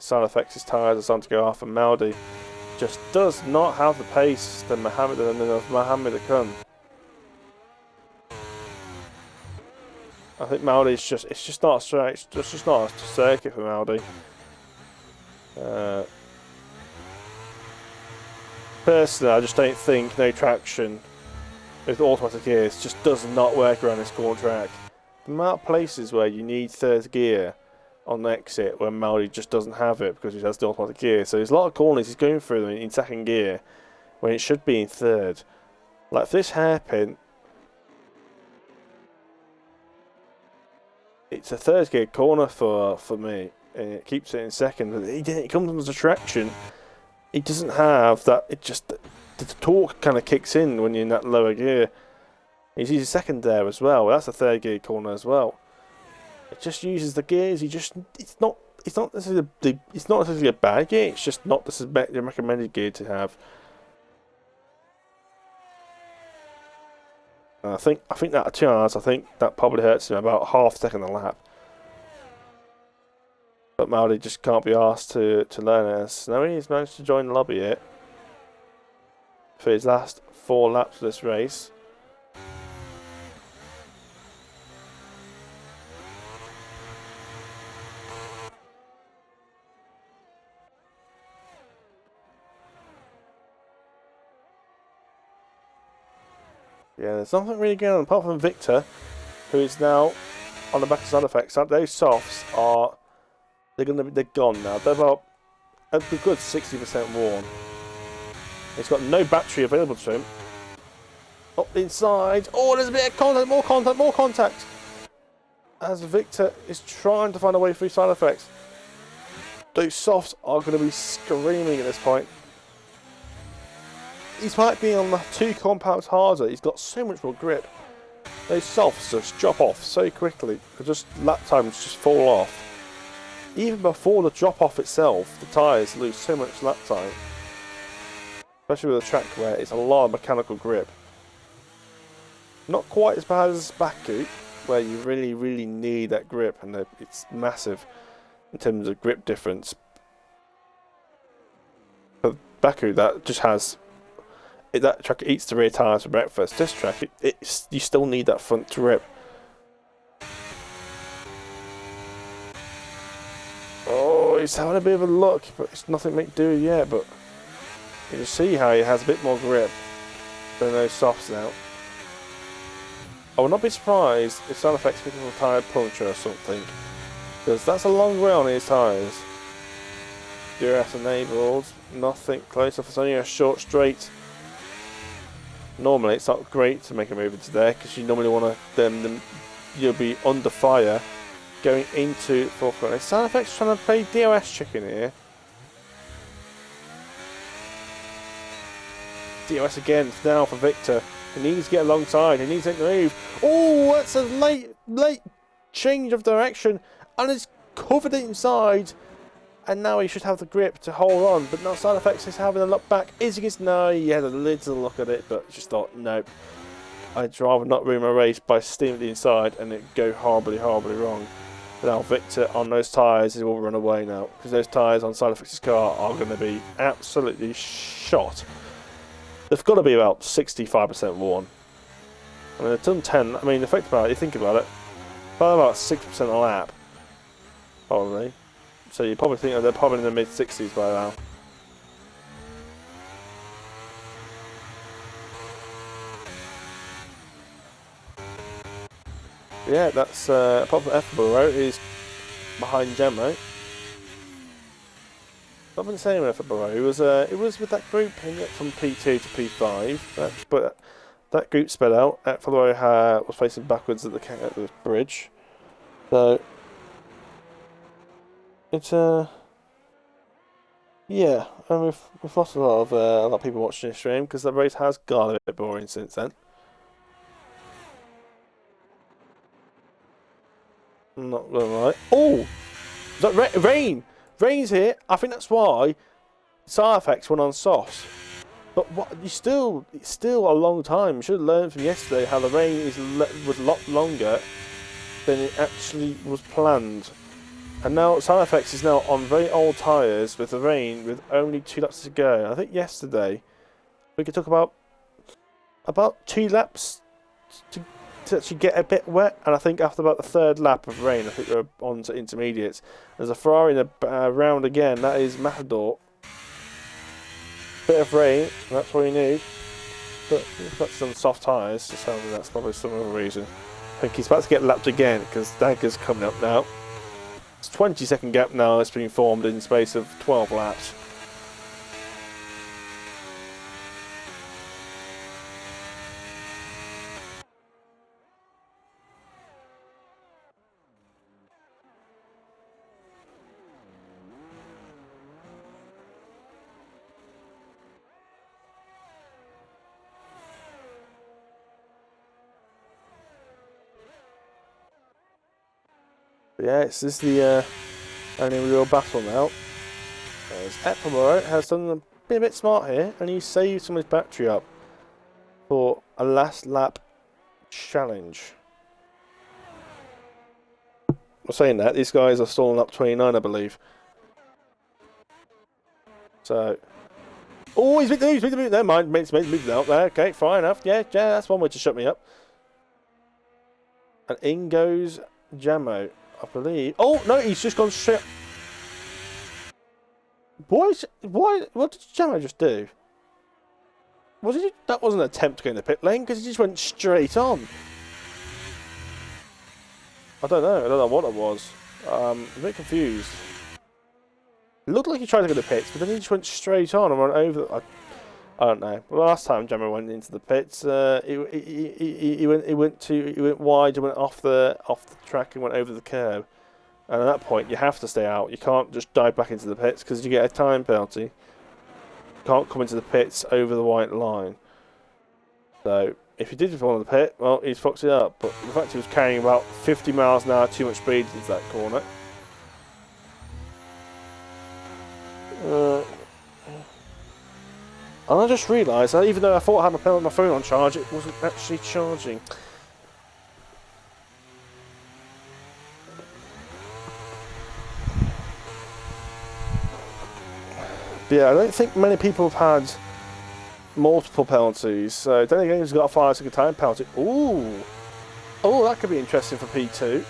Side effects, his tyres are starting to go off, and Maldi just does not have the pace that Mohammed Khan. I think Maldi's it's just not straight. It's just not a circuit for Maldi. Personally, I just don't think no traction with automatic gears just does not work around this corner track. The amount of places where you need third gear on the exit when Maldi just doesn't have it because he has the automatic gear. So there's a lot of corners he's going through them in second gear when it should be in third. Like this hairpin, it's a third gear corner for me, and it keeps it in second. But it comes as a traction. He doesn't have that. It just the torque kind of kicks in when you're in that lower gear. He's using second there as well. That's a third gear corner as well. It just uses the gears. It's not necessarily a bad gear. It's just not the recommended gear to have. I think that, to be honest, I think that probably hurts him about half a second a lap. But Maldi just can't be asked to learn this. Now he's managed to join the lobby here for his last 4 laps of this race. Yeah, there's nothing really going on apart from Victor, who is now on the back of side effects. Those softs are they're gone now. They're about a good 60% worn. He's got no battery available to him. Up the inside. Oh, there's a bit of contact, more contact. As Victor is trying to find a way through side effects. Those softs are going to be screaming at this point. He's might be on the 2 compounds harder. He's got so much more grip. Those softs just drop off so quickly. Just lap times just fall off. Even before the drop off itself, the tyres lose so much lap time. Especially with a track where it's a lot of mechanical grip. Not quite as bad as Baku, where you really, really need that grip, and it's massive in terms of grip difference. But Baku, that just has. That track eats the rear tyres for breakfast. This track, you still need that front grip. Oh, he's having a bit of a look, but it's nothing to do yet. But you can see how he has a bit more grip than those softs now. I would not be surprised if sound effects pick up a tyre puncture or something. Because that's a long way on his tyres. DRS enabled, nothing close enough. It's only a short straight. Normally it's not great to make a move into there because you normally want to you'll be under fire going into fourth corner. Sound effects trying to play DRS chicken here. DRS again now for Victor. He needs to get alongside. He needs to make the move. Oh, that's a late change of direction, and it's covered inside. And now he should have the grip to hold on. But now Side Effects is having a look back. Is he against? No, he had a little look at it, but just thought, nope. I'd rather not ruin my race by steaming the inside and it go horribly, horribly wrong. But now Victor on those tyres, he will run away now. Because those tyres on Side Effects' car are going to be absolutely shot. They've got to be about 65% worn. I mean, they've done 10. I mean, the fact about it, you think about it, about 6% a lap. Probably. So you probably think they're probably in the mid-60s by now. Yeah, that's apart from Ethelborough is behind Gemmo. I've been saying Ethelborough. It was with that group from P2 to P5, but that group sped out. Ethelborough was facing backwards at the bridge, so. It's yeah, and we've lost a lot of people watching the stream because the race has got a bit boring since then. I'm not gonna lie. Oh, is that rain? Rain's here. I think that's why Side Effects went on softs. But it's still a long time. You should have learned from yesterday how the rain was a lot longer than it actually was planned. And now Side Effects is now on very old tyres with the rain with only 2 laps to go. I think yesterday we could talk about 2 laps to actually get a bit wet, and I think after about the 3rd lap of rain, I think we're on to intermediates. There's a Ferrari in the round again. That is Matador. Bit of rain, that's what you need. But he's got some soft tyres, so tell me that's probably some other reason. I think he's about to get lapped again because Dagger's coming up now. It's 20-second gap now. It's been formed in the space of 12 laps. But yeah, this is the only real battle now. As Ethelborough has been a bit smart here, and he saved some of his battery up for a last lap challenge. I'm saying that, these guys are still on lap 29, I believe. So, oh, he's made the move, never mind, made the move out there, okay, fine enough, yeah, that's one way to shut me up. And in goes Jammo, I believe. Oh, no, he's just gone straight. What did Jammo just do? That wasn't an attempt to go in the pit lane, because he just went straight on. I don't know what it was. I'm a bit confused. It looked like he tried to go to the pits, but then he just went straight on and went over. I don't know. The last time Gemma went into the pits, he went wide and went off the track and went over the curb. And at that point, you have to stay out. You can't just dive back into the pits because you get a time penalty. You can't come into the pits over the white line. So if he did fall in the pit, well, he's fucked it up. But the fact he was carrying about 50 miles an hour too much speed into that corner. And I just realised that even though I thought I had my phone on charge, it wasn't actually charging. But yeah, I don't think many people have had multiple penalties. So I don't think anyone's got a 5-second time penalty. Ooh! Oh, that could be interesting for P2.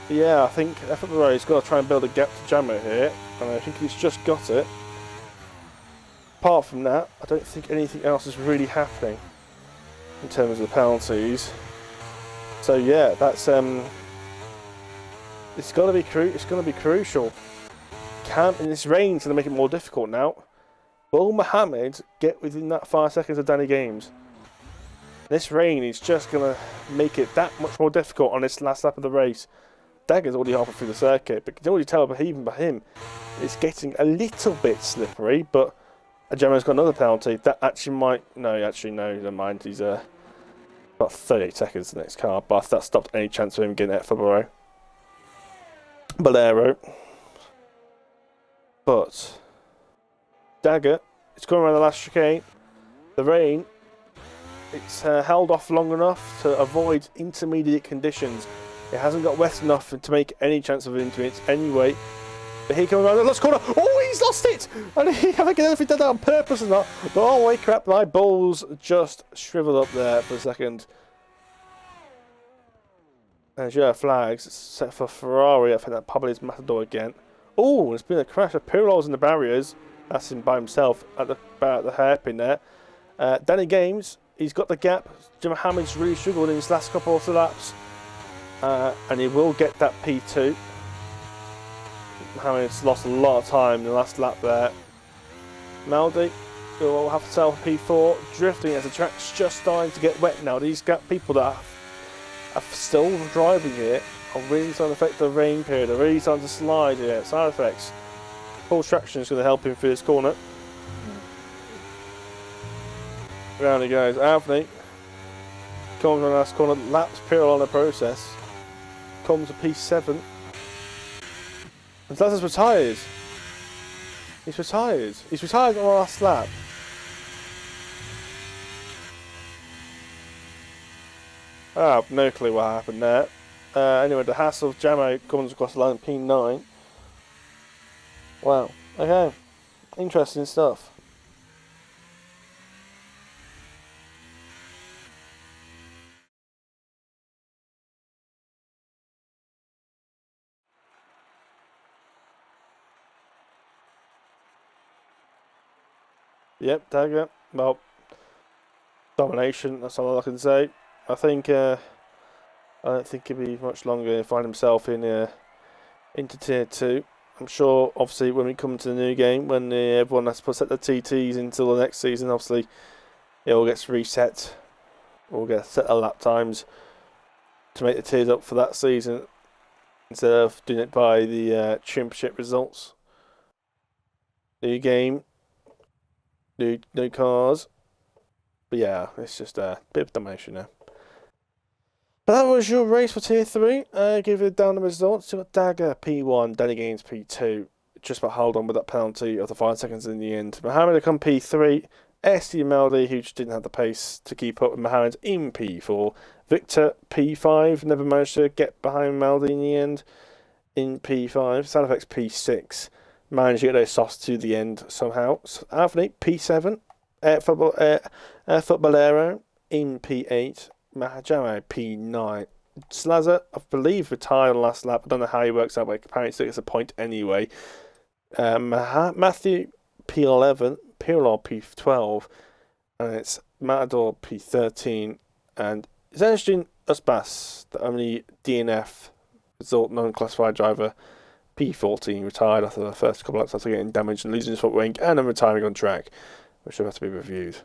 Yeah, I think Ethelborough has got to try and build a gap to Jammo here. And I think he's just got it. Apart from that, I don't think anything else is really happening in terms of the penalties. So yeah, that's It's going to be crucial. And this rain's going to make it more difficult now. Will Mohammed get within that 5 seconds of Danny Games? This rain is just going to make it that much more difficult on this last lap of the race. Dagger's already halfway through the circuit, but you can already tell even by him, it's getting a little bit slippery, but Gemma's got another penalty. That actually might... No, never mind. He's about 38 seconds the next car, but that stopped any chance of him getting it for Bolero. But Dagger, it's going around the last chicane. The rain, it's held off long enough to avoid intermediate conditions. It hasn't got wet enough to make any chance of intermediates anyway. But here comes around the last corner. Oh, he's lost it! And I don't know if he did that on purpose or not. But oh, wait, crap, my balls just shriveled up there for a second. And yeah, flags set for Ferrari. I think that probably is Matador again. Oh, there's been a crash of Pirlo's in the barriers. That's him by himself at the hairpin there. Danny Games, he's got the gap. Jim Mohammed's really struggled in his last couple of laps. And he will get that P2. Mohammed's lost a lot of time in the last lap there. Maldi will have to sell P4. Drifting as the track's just starting to get wet now. These people that are still driving here are really starting to affect the rain period. They're really starting to slide here. Side effects. Full traction is going to help him through this corner. Round he goes. Anthony comes on the last corner. Laps Pirlo on the process. Comes to P7. And Lazarus retires. He's retired. He's retired on the last lap. I have no clue what happened there. Anyway, the hassle of Jamo comes across the line P9. Wow. Okay. Interesting stuff. Yep, Dagger. Well, domination, that's all I can say. I don't think he'll be much longer to find himself in into Tier 2. I'm sure, obviously, when we come to the new game, when everyone has to set the TTs until the next season, obviously, it all gets reset. We'll get set the lap times to make the tiers up for that season instead of doing it by the championship results. New game. New cars. But yeah, it's just a bit of domination now. But that was your race for Tier 3. Give it down the results. You got Dagger P1, Danny Gaines P2. Just about hold on with that penalty of the 5 seconds in the end. Mohammed had come P3. STB Meldy, who just didn't have the pace to keep up with Mohammed, in P4. Victor P5, never managed to get behind Meldy in the end. In P5. Sound effects P6. Managed to get those softs to the end somehow. So Anthony P7. Footballero in P8. Mahajame P9. Slazer, I believe, retired on last lap. I don't know how he works out, but apparently still gets a point anyway. Matthew P11. Pirlo P12. And it's Matador P13. And it's interesting, Usbas, the only DNF result non-classified driver, P14, retired after the first couple of laps after getting damaged and losing his foot wing and then retiring on track, which will have to be reviewed.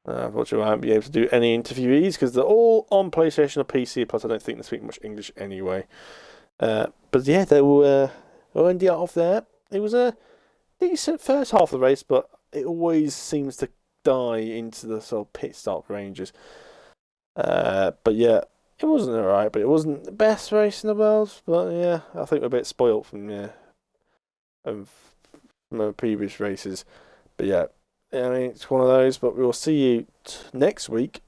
Unfortunately, I won't be able to do any interviewees because they're all on PlayStation or PC, plus I don't think they speak much English anyway. But yeah, they will end it off there. It was a decent first half of the race, but it always seems to die into the sort of pit stop ranges. But yeah, it wasn't alright, but it wasn't the best race in the world. But yeah, I think we're a bit spoilt from the previous races. But yeah, I mean, it's one of those. But we'll see you next week.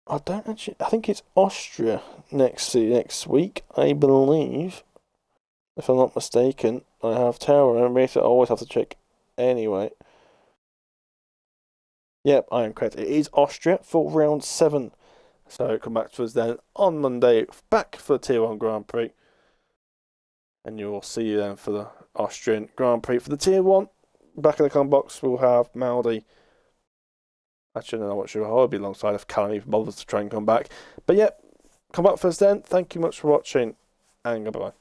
I think it's Austria next week, I believe. If I'm not mistaken, I have terrible memory, so I always have to check anyway. Yep, I am correct. It is Austria for round 7. So come back to us then on Monday, back for the Tier 1 Grand Prix. And you will see you then for the Austrian Grand Prix. For the Tier 1, back in the comment box, we'll have Maldi. Actually, I'm not sure I'll be alongside if Callum even bothers to try and come back. But yep, come up for us then. Thank you much for watching, and goodbye.